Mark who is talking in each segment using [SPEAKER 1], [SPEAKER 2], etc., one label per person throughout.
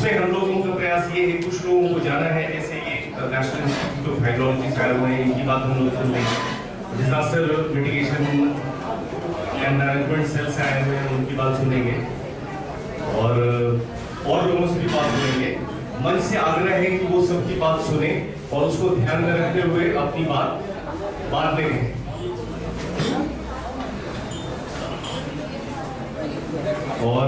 [SPEAKER 1] उसमें हम लोगों का प्रयास ये है, कुछ लोगों को जाना है, जैसे ये नेशनल इंस्टीट्यूट ऑफ हाइड्रोलॉजी से आए हुए हैं, इनकी बात हम लोग सुन लेंगे। Disaster mitigation and management cell से आए हुए हैं, उनकी बात सुनेंगे और लोगों से भी बात सुनेंगे। मन से आग्रह है कि वो सबकी बात सुने और उसको ध्यान में रखते हुए अपनी बात लेंगे। और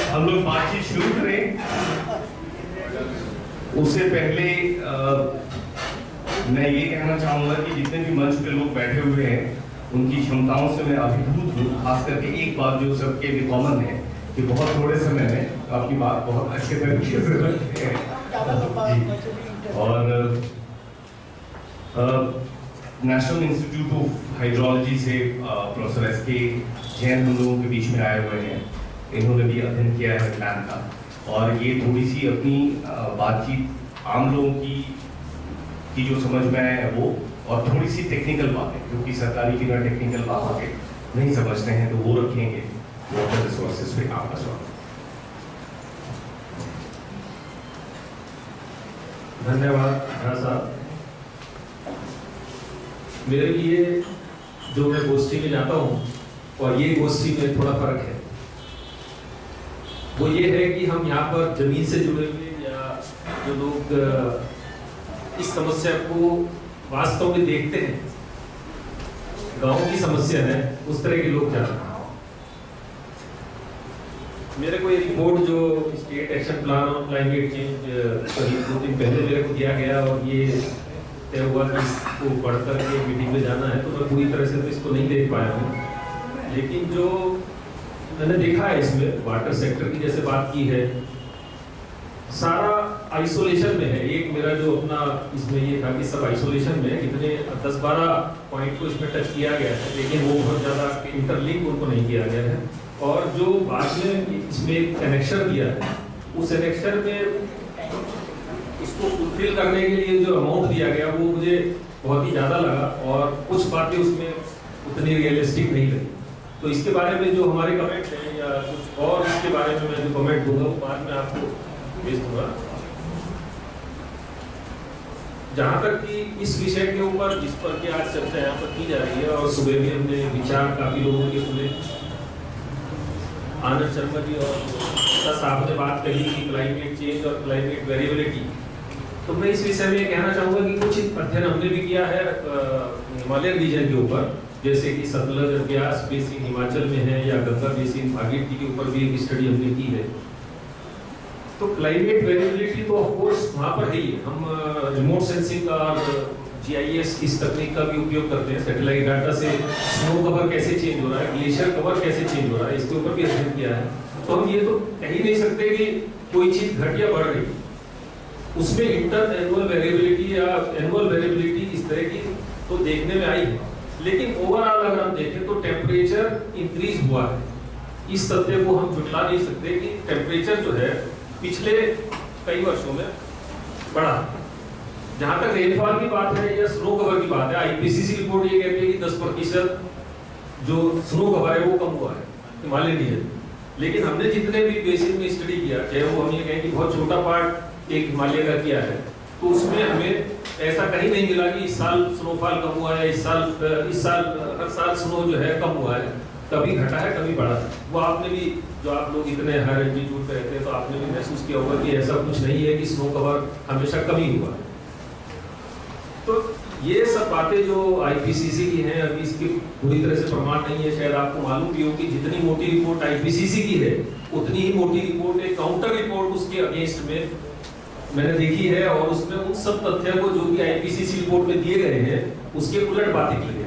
[SPEAKER 1] हम लोग बातचीत शुरू करें उससे पहले मैं ये कहना चाहूंगा कि जितने भी मंच पे लोग बैठे हुए हैं उनकी क्षमताओं से मैं अभिभूत हूँ। खास करके एक बात जो सबके लिए कॉमन है कि बहुत थोड़े समय में आपकी बात बहुत अच्छे तरीके से रखते हैं। और नेशनल इंस्टीट्यूट ऑफ हाइड्रोलॉजी से प्रोफेसर एस.के. जैन हम लोगों के बीच में आए हुए हैं। इन्होंने भी अध्ययन किया है प्लान का, और ये थोड़ी सी अपनी बातचीत आम लोगों की जो समझ में आए है वो, और थोड़ी सी टेक्निकल बातें क्योंकि सरकारी बिना टेक्निकल बातों के नहीं समझते हैं तो वो रखेंगे। वाटर रिसोर्सेज पे आपका स्वागत।
[SPEAKER 2] धन्यवाद साहब। मेरे लिए जो मैं गोष्ठी में जाता हूँ और ये गोष्ठी में थोड़ा फर्क है। वो ये है कि हम यहाँ पर जमीन से जुड़े हुए या जो लोग इस समस्या को वास्तव में देखते हैं, गांव की समस्या है, उस तरह के लोग जाते हैं। मेरे को ये रिपोर्ट जो state action plan on climate change करीब 2 दिन पहले मेरे को दिया गया और ये तय हुआ कि इसको पढ़कर के मीटिंग में जाना है, तो मैं पूरी तरह से तो इसको नहीं देख पाया हूँ। लेकिन जो मैंने देखा है इसमें वाटर सेक्टर की जैसे बात की है, सारा आइसोलेशन में है। एक मेरा जो अपना इसमें ये था कि सब आइसोलेशन में इतने 10-12 पॉइंट को इसमें टच किया गया है, लेकिन वो बहुत ज़्यादा इंटरलिंक उनको नहीं किया गया है। और जो बाद में इसमें कनेक्शन दिया है, उस कनेक्शन में इसको फुलफिल करने के लिए जो अमाउंट दिया गया वो मुझे बहुत ही ज़्यादा लगा, और कुछ बातें उसमें उतनी रियलिस्टिक नहीं लगी। तो इसके बारे में जो हमारे कमेंट हैं या कुछ और इसके बारे में मैं जो कमेंट दूंगा वो बाद में आपको भेज दूंगा। जहाँ तक कि इस विषय के ऊपर जिस पर कि आज चर्चा यहाँ पर की जा रही है, और सुबह भी हमने विचार काफी लोगों के सुने। आनंद शर्मा जी और साहब ने बात कही कि क्लाइमेट चेंज और क्लाइमेट वेरिएबिलिटी, तो मैं इस विषय में कहना चाहूँगा कि कुछ अध्ययन हमने भी किया है हिमालयन रीजन के ऊपर, जैसे कि सतलज और ब्यास बेसिन हिमाचल में है या गंगा बेसिन भागीरथी के ऊपर भी एक स्टडी हमने की है। तो क्लाइमेट वेरिएबिलिटी तो ऑफ कोर्स वहाँ पर है ही। हम रिमोट सेंसिंग का और GIS इस तकनीक का भी उपयोग करते हैं। सैटेलाइट डाटा से स्नो कवर कैसे चेंज हो रहा है, ग्लेशियर कवर कैसे चेंज हो रहा है, इसके ऊपर भी अध्ययन किया है। तो हम ये तो कह ही नहीं सकते कि कोई चीज घट या बढ़ रही, उसमें इंटर एनुअल वेरिएबिलिटी या एनुअल वेरिएबिलिटी इस तरह की तो देखने में आई है। लेकिन ओवरऑल अगर हम देखें तो टेम्परेचर इंक्रीज हुआ है। इस तथ्य को हम झुटला नहीं सकते कि टेम्परेचर जो है पिछले कई वर्षों में बढ़ा। जहां तक रेनफॉल की बात है या स्नो कवर की बात है, IPCC रिपोर्ट ये कहती है कि 10% जो स्नो कवर है वो कम हुआ है हिमालयन रीजन। लेकिन हमने जितने भी बेसिन में स्टडी किया, चाहे वो हम ये कहें कि बहुत छोटा पार्ट एक हिमालय का किया है, तो उसमें हमें ऐसा कहीं नहीं मिला कि इस साल स्नोफॉल कम हुआ है, इस साल हर साल स्नो जो है कम हुआ है। कभी घटा है, कभी बढ़ा है। वो आपने भी, जो आप लोग इतने हाई एल्टीट्यूड पे रहते हैं, तो आपने भी महसूस किया होगा कि ऐसा कुछ नहीं है कि स्नो कवर हमेशा कम ही हुआ है। तो ये सब बातें जो IPCC की हैं, अभी इसकी पूरी तरह से प्रमाण नहीं है। शायद आपको मालूम भी हो कि जितनी मोटी रिपोर्ट IPCC की है, उतनी ही मोटी रिपोर्ट एक काउंटर रिपोर्ट उसके अगेंस्ट में मैंने देखी है, और उसमें उन सब तथ्यों को जो भी IPCC रिपोर्ट में दिए गए हैं उसके उलट बातें की गई।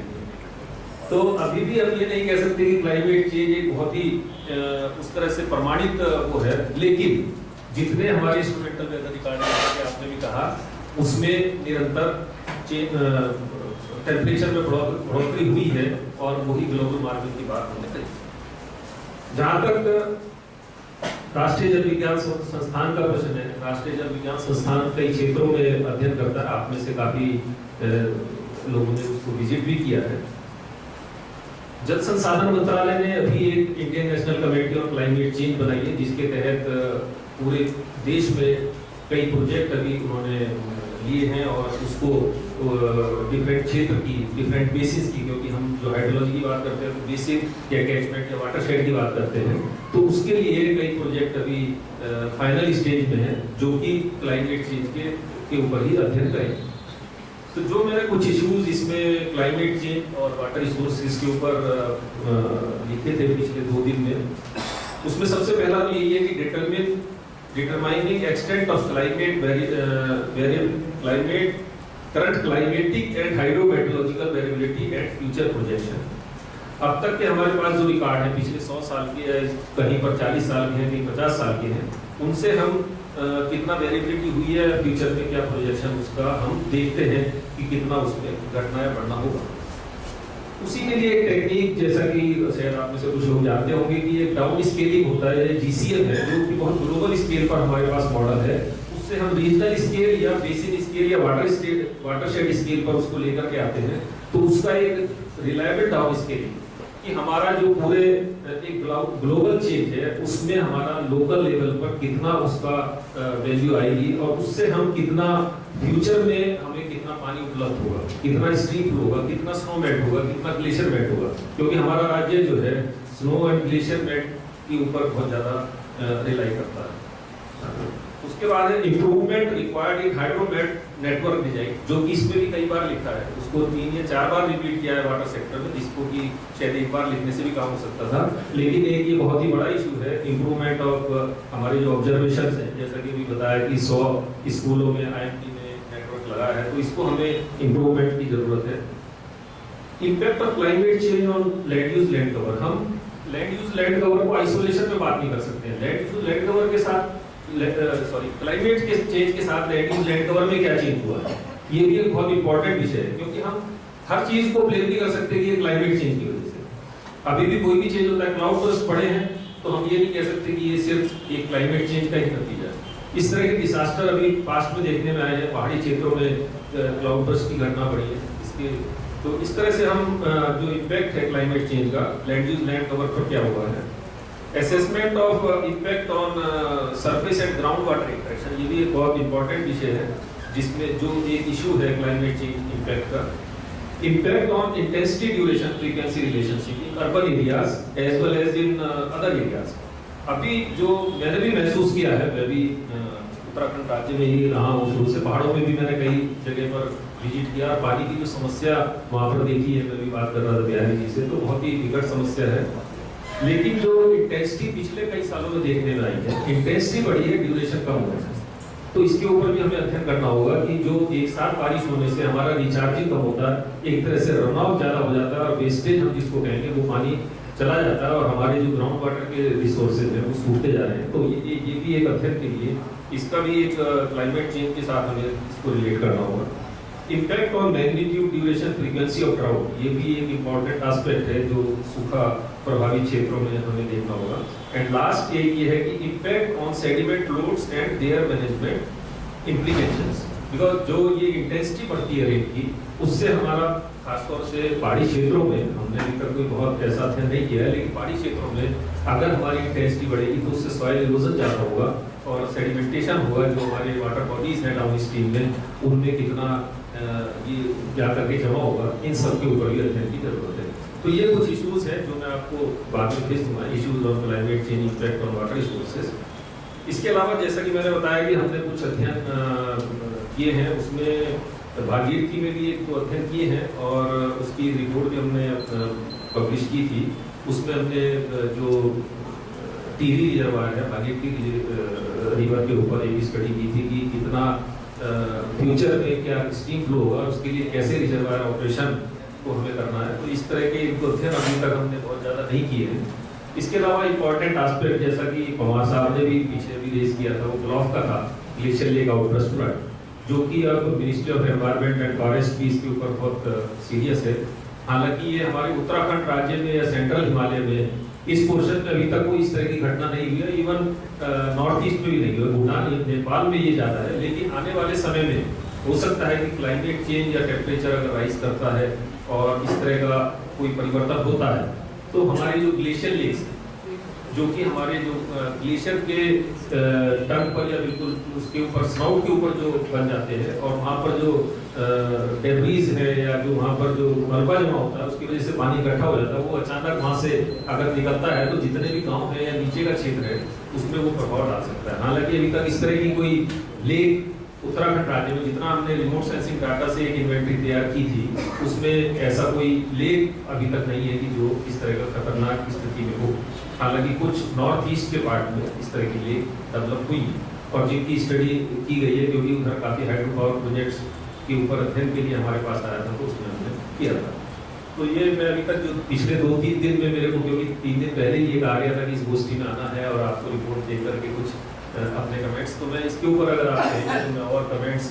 [SPEAKER 2] तो अभी भी हम ये नहीं कह सकते कि क्लाइमेट चेंज एक बहुत ही उस तरह से प्रमाणित वो है। लेकिन जितने हमारे इंस्ट्रूमेंटल वेदर रिकॉर्डिंग आपने भी कहा, उसमें निरंतर टेम्परेचर में बढ़ोतरी हुई है, और वही ग्लोबल वार्मिंग की बात हमने कही। जहाँ तक राष्ट्रीय जल विज्ञान संस्थान का प्रश्न है, राष्ट्रीय जल विज्ञान संस्थान कई क्षेत्रों में अध्ययन करता है। आप में से काफी लोगों ने उसको विजिट भी किया है। जल संसाधन मंत्रालय ने अभी एक Indian national committee on climate change बनाई है, जिसके तहत पूरे देश में कई प्रोजेक्ट अभी उन्होंने लिए हैं और उसको डिफरेंट क्षेत्र की, डिफरेंट बेसिस की, क्योंकि हम जो हाइड्रोलॉजी की बात करते हैं तो बेसिन या कैचमेंट या वाटरशेड की बात करते हैं, तो उसके लिए कई प्रोजेक्ट अभी फाइनल स्टेज में है जो कि क्लाइमेट चेंज के ऊपर ही अध्ययन करें। तो जो मैंने कुछ इश्यूज इसमें क्लाइमेट चेंज और वाटर रिसोर्सेज के ऊपर लिखे थे पिछले 2 दिन में, उसमें सबसे पहला तो यही है कि determining extent of climate current climatic and hydrometeorological variability and future projection. अब तक के हमारे पास जो रिकॉर्ड है पिछले 100 साल के, कहीं पर 40 साल के हैं, कहीं 50 साल के हैं, उनसे हम कितना वेरिएबिलिटी हुई है, फ्यूचर में क्या प्रोजेक्शन उसका हम देखते हैं कि कितना उसमें घटना या बढ़ना होगा। उसी के लिए एक टेक्निक, जैसा कि शायद आप में से कुछ लोग जानते होंगे कि एक डाउन स्केलिंग होता है, जीसीएम है, जो कि बहुत ग्लोबल स्केल पर हमारे पास मॉडल है। उससे हम रीजनल स्केल या बेसिन स्केल या वाटरशेड स्केल पर उसको लेकर के आते हैं, तो उसका एक रिलायबल डाउन स्केलिंग कि हमारा जो पूरे एक ग्लोबल चेंज है उसमें हमारा लोकल लेवल पर कितना उसका वैल्यू आएगी और उससे हम कितना फ्यूचर में हमें कितना पानी उपलब्ध होगा, कितना स्ट्रीम फ्लो होगा, कितना स्नो मेल्ट होगा, कितना ग्लेशियर मेल्ट होगा, क्योंकि हमारा राज्य जो है स्नो एंड ग्लेशियर मेल्ट के ऊपर बहुत ज्यादा रिलाई करता है। उसके बाद है improvement required in hydromet network design, जो कि इसमें भी कई बार लिखा है, उसको 3 या 4 बार रिपीट किया है वाटर सेक्टर में, जिसको कि शायद एक बार लिखने से भी काम हो सकता था, लेकिन एक ये बहुत ही बड़ा इशू है इंप्रूवमेंट ऑफ हमारे जो ऑब्जर्वेशन है, जैसा कि अभी बताया कि 100 स्कूलों में IMD में नेटवर्क लगा है, तो इसको हमें इंप्रूवमेंट की जरूरत है। Impact of climate change on land use land cover, हम लैंड यूज लैंड कवर को आइसोलेशन में बात नहीं कर सकते हैं। लैंड यूज लैंड कवर के साथ क्लाइमेट के चेंज के साथ लैंड यूज लैंड कवर में क्या चेंज हुआ है, ये भी एक बहुत इंपॉर्टेंट विषय है, क्योंकि हम हर चीज को ब्लेम नहीं कर सकते कि ये क्लाइमेट चेंज की वजह से। अभी भी कोई भी चेंज होता है, क्लाउड बर्स्ट पड़े हैं, तो हम ये नहीं कह सकते कि ये सिर्फ एक क्लाइमेट चेंज का ही नतीजा है। इस तरह के डिजास्टर अभी पास्ट में देखने में आए हैं, पहाड़ी क्षेत्रों में क्लाउड बर्स्ट की घटना बढ़ी है इसके, तो इस तरह से हम जो इम्पैक्ट है क्लाइमेट चेंज का लैंड यूज लैंड कवर पर क्या हुआ है। Assessment of impact on surface and ground water interaction, ये भी एक बहुत इंपॉर्टेंट विषय है, जिसमें जो एक इशू है क्लाइमेट चेंज इम्पैक्ट का। Impact on intensity duration frequency relationship in urban areas as well as in other areas. अभी जो मैंने भी महसूस किया है, मैं भी उत्तराखंड राज्य में ही रहा हूँ शुरू से, पहाड़ों में भी मैंने कई जगह पर विजिट किया, पानी की जो समस्या वहाँ पर देखी है, मैं भी बात कर रहा था बिहारी जी से, तो बहुत ही विकट समस्या है। लेकिन जो इंटेंसिटी पिछले कई सालों में देखने में आई है, इंटेंसिटी बढ़ी है, ड्यूरेशन कम हुआ है, तो इसके ऊपर भी हमें अध्ययन करना होगा कि जो एक साथ बारिश होने से हमारा रिचार्जिंग कम होता है, एक तरह से रन आउट ज्यादा हो जाता है और वेस्टेज हम जिसको कहेंगे वो पानी चला जाता है और हमारे जो ग्राउंड वाटर के रिसोर्सेज हैं वो सूखते जा रहे हैं। तो ये भी एक अध्ययन के लिए, इसका भी एक क्लाइमेट चेंज के साथ हमें इसको रिलेट करना होगा। Impact on magnitude duration frequency of drought, ये भी एक इम्पॉर्टेंट एस्पेक्ट है जो सूखा प्रभावित क्षेत्रों में हमें देखना होगा। एंड लास्ट एक ये है कि impact on sediment loads and there management implications, because जो ये इंटेंसिटी बढ़ती है रेन की, उससे हमारा खासतौर से पहाड़ी क्षेत्रों में, हमने अभी तक कोई बहुत ऐसा अध्ययन नहीं किया है, लेकिन पहाड़ी क्षेत्रों में अगर हमारी इंटेंसिटी बढ़ेगी तो उससे सॉइल इरोजन ज़्यादा होगा और सेडिमेंटेशन होगा, जो हमारे वाटर बॉडीज हैं डाउन स्ट्रीम में, उनमें कितना ये जा करके जमा होगा, इन सब के ऊपर भी अध्ययन की जरूरत है। तो ये कुछ इश्यूज हैं जो मैं आपको बाद में भेज दूंगा, issues on climate change impact on water resources. इसके अलावा जैसा कि मैंने बताया कि हमने कुछ अध्ययन किए हैं, उसमें भागीरथी में भी एक दो अध्ययन किए हैं और उसकी रिपोर्ट भी हमने पब्लिश की थी। उसमें हमने जो टिहरी रिजर्वायर है, भागीरथी रिवर के ऊपर एक स्टडी की थी कि कितना फ्यूचर में क्या स्ट्रीम फ्लो होगा, उसके लिए कैसे रिजर्वायर ऑपरेशन को हमें करना है। तो इस तरह के अध्ययन अभी तक हमने बहुत ज़्यादा नहीं किए हैं। इसके अलावा इम्पॉर्टेंट एस्पेक्ट, जैसा कि पवार साहब ने भी पीछे भी रेज किया था, वो ग्लॉफ का था, ग्लेशियर लेक आउटबर्स्ट फ्लड, जो कि अब ministry of environment and forest भी इसके ऊपर बहुत सीरियस है। हालांकि ये हमारे उत्तराखंड राज्य में या सेंट्रल हिमालय में इस पोर्शन में अभी तक कोई इस तरह की घटना नहीं हुई है, इवन नॉर्थ ईस्ट में भी नहीं हुई, भूटान नेपाल में ये ज़्यादा है। लेकिन आने वाले समय में हो सकता है कि क्लाइमेट चेंज या टेम्परेचर अगर राइज करता है और इस तरह का कोई परिवर्तन होता है तो हमारे जो ग्लेशियर लेक्स हैं, जो कि हमारे जो ग्लेशियर के टर्न पर या बिल्कुल उसके ऊपर स्नाउट के ऊपर जो बन जाते हैं और वहाँ पर जो डेब्रीज है या जो वहाँ पर जो मलबा जमा होता है उसकी वजह से पानी इकट्ठा हो जाता है, वो अचानक वहाँ से अगर निकलता है तो जितने भी गांव है या नीचे का क्षेत्र है उसमें वो प्रभाव डाल सकता है। हालांकि अभी तक इस तरह की कोई लेक उत्तराखंड राज्य में जितना हमने रिमोट सेंसिंग डाटा से एक इन्वेंटरी तैयार की थी उसमें ऐसा कोई लेक अभी तक नहीं है कि जो इस तरह का खतरनाक स्थिति में हो। हालांकि कुछ नॉर्थ ईस्ट के पार्ट में इस तरह की लेक डेवलप हुई और जिनकी स्टडी की गई है, क्योंकि उधर काफ़ी हाइड्रो पावर प्रोजेक्ट्स के ऊपर अध्ययन के लिए हमारे पास आया था तो उसमें हमने किया था। तो ये मैं अभी तक जो पिछले 2-3 दिन में मेरे को, क्योंकि 3 दिन पहले ही ये कहा गया था कि इस गोष्ठी में आना है और आपको रिपोर्ट देख करके कुछ अपने कमेंट्स, तो मैं इसके ऊपर अगर आप कहेंगे तो मैं और कमेंट्स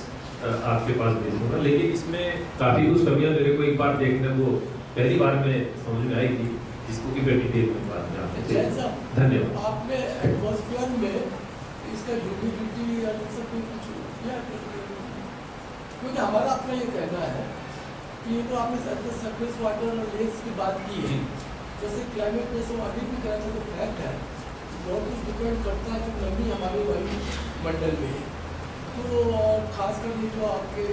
[SPEAKER 2] आपके पास भेजूंगा। लेकिन इसमें काफ़ी कुछ कमियां मेरे को एक बार देखने वो पहली बार में समझ में आई थी, जिसको कि मैं डिटेल में बात में आपने धन्यवाद।
[SPEAKER 3] आपने एटमॉस्फेयर में इसका ह्यूमिडिटी या सब कुछ किया, क्योंकि हमारा अपना ये कहना है कि ये तो आपने सरफेस वाटर और लेक्स की बात की है, जैसे क्लाइमेट में सब अभी भी कहना तो फैक्ट है, बहुत कुछ डिपेंड करता है जो नमी हमारे वायुमंडल में है। तो और खासकर ये जो आपके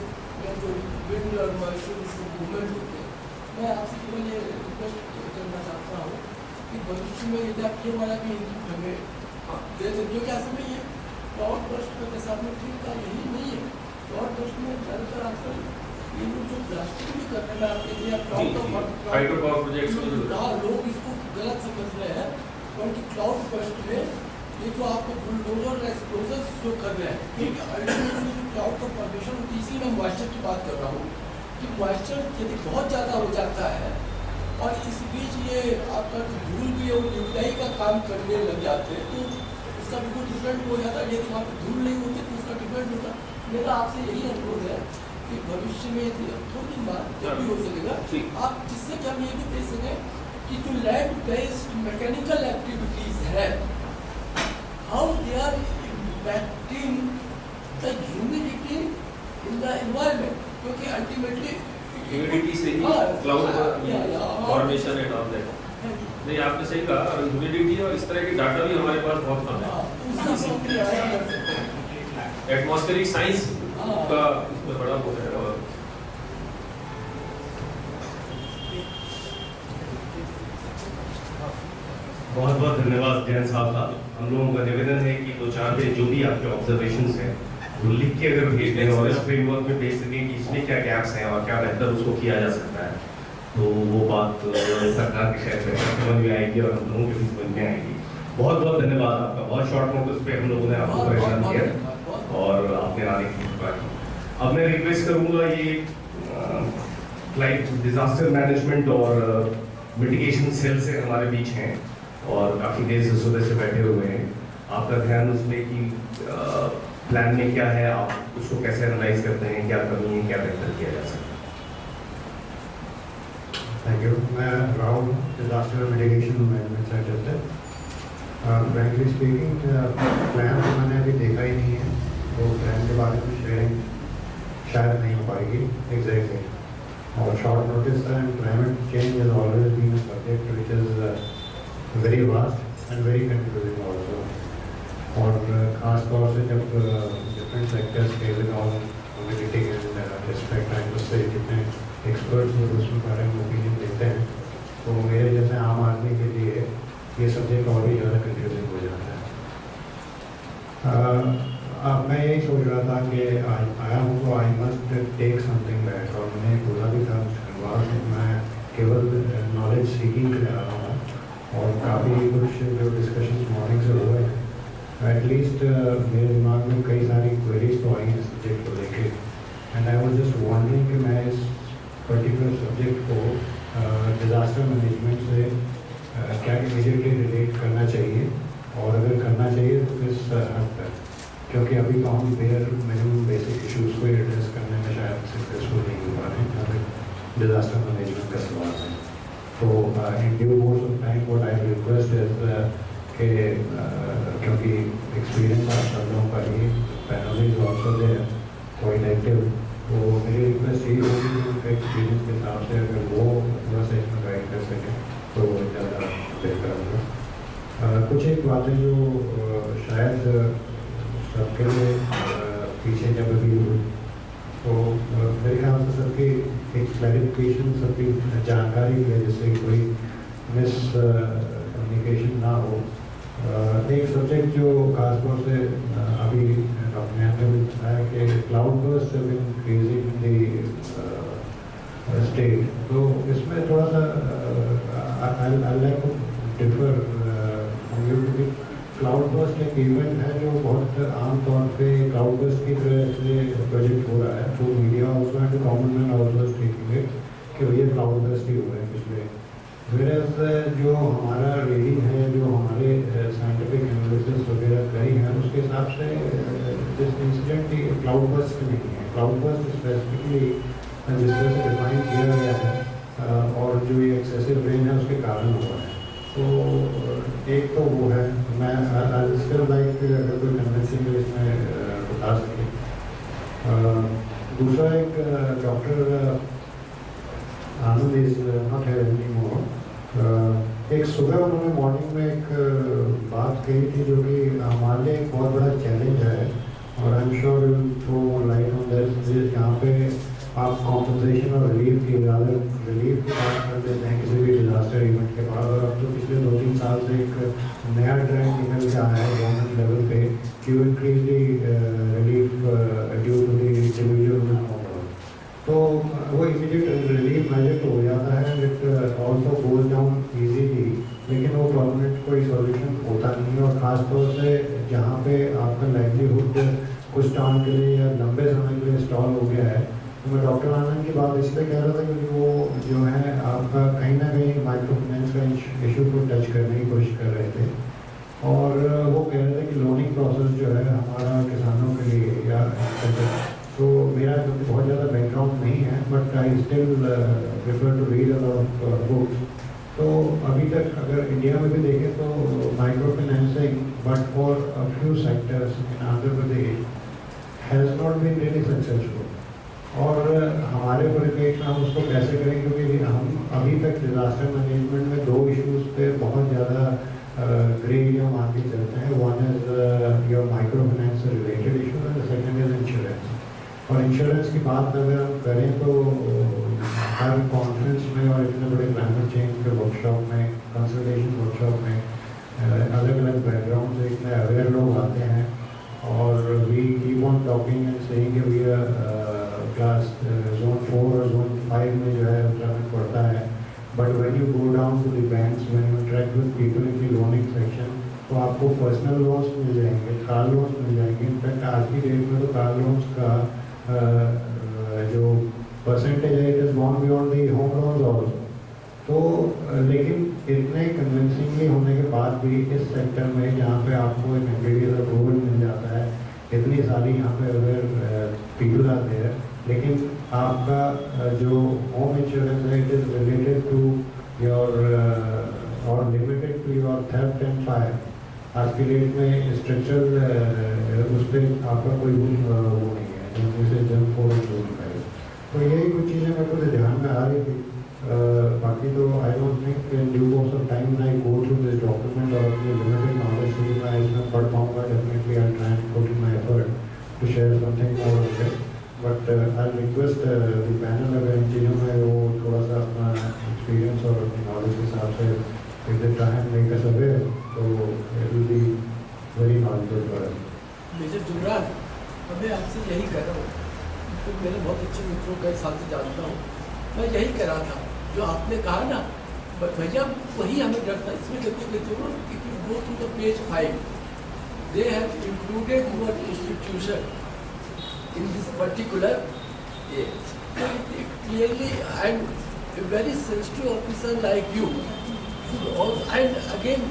[SPEAKER 3] जो विंड और मॉइस्चर मूवमेंट होते हैं, मैं आपसे केवल ये रिक्वेस्ट करना चाहता हूँ कि भविष्य में यदि आप ये वाला भी इनपुट हमें दे दें, क्योंकि असल में ये क्लाउड बर्स्ट का जैसा आपने ठीक कहा यही नहीं है। क्लाउड बर्स्ट में ज़्यादातर आजकल ये लोग जो प्लास्टिक भी करने में आपके लिए
[SPEAKER 2] हाइड्रो पावर प्रोजेक्ट्स
[SPEAKER 3] लोग इसको गलत समझ रहे हैं, क्योंकि क्लाउड बर्स्ट में ये जो आपको बुलडोजर एक्सप्लोजर्स जो कर रहे हैं, क्योंकि अल्टीमेटली जो क्लाउड का फॉर्मेशन होती है, इसलिए मैं मॉइस्चर की बात कर रहा हूँ कि मॉइस्चर यदि बहुत ज़्यादा हो जाता है और इस बीच ये आपका धूल भी और न्यूक्लाई का काम करने लग जाते हैं तो उसका बिल्कुल डिफरेंट हो जाता है। यदि वहाँ पर धूल नहीं होती तो उसका डिफरेंट होता। मेरा आपसे यही अनुरोध है कि भविष्य में थोड़ी बात जब भी हो सकेगा आप जिससे कि हम ये भी कह सकें कि जो लैंड बेस्ड मैकेनिकल एक्टिविटीज है, how they are impacting the humidity in the environment, क्योंकि अल्टीमेटली
[SPEAKER 2] ह्यूमिडिटी से ही cloud formation and all that. नहीं, आपने सही कहा, और ह्यूमिडिटी और इस तरह के डाटा भी हमारे पास बहुत कम है। एटमॉस्फेरिक साइंस का इसमें बड़ा वो है। और
[SPEAKER 1] बहुत बहुत धन्यवाद जैन साहब का। हम लोगों का निवेदन है कि 2-4 पे जो भी आपके ऑब्जर्वेशंस हैं वो लिख के अगर भेज दें और इस फ्रेमवर्क में भेज सकें कि इसमें क्या गैप्स हैं और क्या बेहतर उसको किया जा सकता है, तो वो बात सरकार के शायद समझ में आएगी और हम लोगों के भी समझ में आएगी। बहुत बहुत धन्यवाद आपका। बहुत शॉर्ट नोटिस पे हम लोगों ने आपको परेशान किया और आपने आने की कृपा की। अब मैं रिक्वेस्ट करूँगा ये डिजास्टर मैनेजमेंट और मिटिगेशन सेल से हमारे बीच हैं और काफ़ी देर से सुबह से बैठे हुए हैं। आपका ध्यान उसमें कि प्लान में क्या है, आप उसको कैसे एनालाइज करते हैं, क्या कमी है, क्या बेहतर किया जा सकता है।
[SPEAKER 4] Thank you. मैं Rahul, disaster mitigation management centre से। फ्रैंकली स्पीकिंग प्लान तो मैंने अभी देखा ही नहीं है, तो प्लान के बारे में शेयरिंग शायद नहीं हो पाएगी एग्जैक्टली। और short notice and climate change is always been a subject which is very vast and very confusing also. और ख़ास तौर से जब डिफरेंट सेक्टर्स के ह्यूमिडिटी एंड रिस्पेक्ट टाइम उससे जितने एक्सपर्ट्स जो उसमें बारे में ओपिनियन देते हैं, तो मेरे जैसे आम आदमी के लिए ये सब्जेक्ट और भी ज़्यादा कंफ्यूजिंग हो जाता है। अब मैं यही सोच रहा था कि आया हूँ तो I must take something back, और मैंने बोला भी था मैं केवल नॉलेज सीकिंग के लिए आ रहा हूँ और काफ़ी कुछ जो डिस्कशन मॉर्निंग से हुए हैं, एटलीस्ट मेरे दिमाग में कई सारी क्वेरीज तो आई हैं सब्जेक्ट को लेके, and I was just wondering कि मैं इस पर्टिकुलर सब्जेक्ट को डिज़ास्टर मैनेजमेंट से क्या इमीडिएटली रिलेट करना चाहिए, और अगर करना चाहिए तो किस हद तक, क्योंकि अभी तो हम मिनिमम बेसिक इश्यूज़ को एड्रेस करने में शायद सक्सेसफुल नहीं हो पा रहे हैं जहाँ तक डिज़ास्टर मैनेजमेंट का सवाल है। तो इन due course of time what I request is कि क्योंकि एक्सपीरियंस आप सब लोगों का ही पैनल इज ऑल्सो देयर, तो इलेक्टिव तो मेरी रिक्वेस्ट यही होगी कि उनके एक्सपीरियंस के हिसाब से अगर वो थोड़ा सा इसमें गाइड कर सकें तो ज़्यादा बेहतर होगा। कुछ एक बातें जो शायद सबके लिए पीछे जब अभी हुई तो मेरे ख्याल से सबकी एक क्लैरिफिकेशन, सबकी जानकारी है जिससे कोई मिस कम्युनिकेशन ना हो। एक सब्जेक्ट जो खासतौर से अभी डॉक्टर ने भी बताया कि cloud burst have been increasing in the state, तो इसमें थोड़ा सा I like to differ from you क्योंकि क्लाउड बर्स्ट एक इवेंट है जो बहुत आम तौर पे क्लाउड बर्स्ट की तरह से प्रोजेक्ट हो रहा है, तो media also and common man also taking it कि भैया क्लाउड बर्स्ट ही हो रहे हैं पिछले। वेरएज जो हमारा रीडिंग है, जो हमारे साइंटिफिक एनालिसिस वगैरह करी है, उसके हिसाब से दिस इंसिडेंट क्लाउड बर्स्ट नहीं है। क्लाउड बर्स्ट स्पेसिफिकली जिस तरह से डिफाइन किया गया है और जो ये एक्सेसिव रेन है उसके कारण हुआ है। तो एक तो वो है, मैं स्टिल लाइक अगर कोई कन्विंसिंग इसमें बता सके। दूसरा एक doctor Anand is not have any more, एक सुबह उन्होंने मॉर्निंग में एक बात कही थी जो कि हमारे लिए एक बहुत बड़ा चैलेंज है और I am sure you throw light on this. यहाँ पे आप कॉम्पनसेशन और रिलीफ की बात कर देते हैं किसी भी डिजास्टर इवेंट के बाद, और अब तो पिछले 2-3 साल से एक नया ट्रेंड निकल के आया है गवर्नमेंट लेवल पे कि increase relief due to the individual. तो वो इमीडिएट रिलीफ मेजर तो हो जाता है, it also goes down easily, लेकिन वो परमानेंट कोई सॉल्यूशन होता नहीं है। और ख़ासतौर से जहाँ पे आपका लाइवलीहुड कुछ टाइम के लिए या लंबे समय के लिए स्टॉल हो गया है, तो मैं डॉक्टर आनंद की बात इसलिए कह रहा था क्योंकि वो जो है आपका कहीं ना कहीं माइक्रो फाइनेंस का इशू को टच करने की कोशिश कर रहे थे, और वो कह रहे थे कि लोनिंग प्रोसेस जो है हमारा किसानों के लिए या तो मेरा क्योंकि बहुत ज़्यादा बैकग्राउंड नहीं है, but I still prefer to read about books. तो अभी तक अगर इंडिया में भी देखें तो micro financing but for a few sectors in Andhra Pradesh has not been really successful. और हमारे परिप्रेक्ष्य में हम उसको कैसे करें, क्योंकि हम अभी तक डिजास्टर मैनेजमेंट में 2 इश्यूज़ पे बहुत ज़्यादा ग्रे एरिया मान के चलते हैं। One is your micro finance related issue and second is insurance. और इंश्योरेंस की बात अगर हम करें तो हर कॉन्फ्रेंस में और इतने बड़े क्लाइमेट चेंज के वर्कशॉप में, कंसल्टेशन वर्कशॉप में अलग अलग बैकग्राउंड से इतने अवेयर लोग आते हैं, और we keep on talking and saying कि वी क्लास जोन 4 और जोन 5 में जो है उत्तराखंड पड़ता है, but when you go down to the banks, when you interact with people in the loaning section, तो आपको पर्सनल लोन्स मिल जाएंगे, कार लोन्स मिल जाएंगे। इनफैक्ट आज की डेट में तो कार लोन्स का जो परसेंटेज है it is gone beyond the home loans also. तो लेकिन इतने कन्विंसिंगली होने के बाद भी इस सेक्टर में जहाँ पे आपको एक एमबीबीएस अप्रूवल मिल जाता है, इतनी सारी यहाँ पे अगर पीपल आते हैं, लेकिन आपका जो होम इंश्योरेंस है it is related to your और limited to your theft and fire. आज की डेट में स्ट्रक्चरल उस पर आपका कोई वो नहीं है जैसे जन 4 और जोन 5। तो यही कुछ चीज़ें मेरे को ध्यान में आ रही थी। बाकी तो I don't think in due course of time I go through this document और अपनी लिमिटेड नॉलेज से मैं इसमें पढ़ पाऊँगा। Definitely I try to put in my effort to share something more of it, but I request the panel अगर इन चीज़ों में वो थोड़ा सा अपना एक्सपीरियंस और अपनी नॉलेज के हिसाब से if they try and make us aware, तो it will be very knowledgeable for us.
[SPEAKER 3] Major Zumran, मैं आपसे यही कह रहा हूँ, तो मेरे बहुत अच्छे मित्रों कई साल से जानता हूँ, मैं यही कह रहा था जो आपने कहा ना भैया, वही हमें डर था। इसमें देखो if you go through the page 5, they have included your institution in this particular clearly, and a very sensitive officer like you should also, and again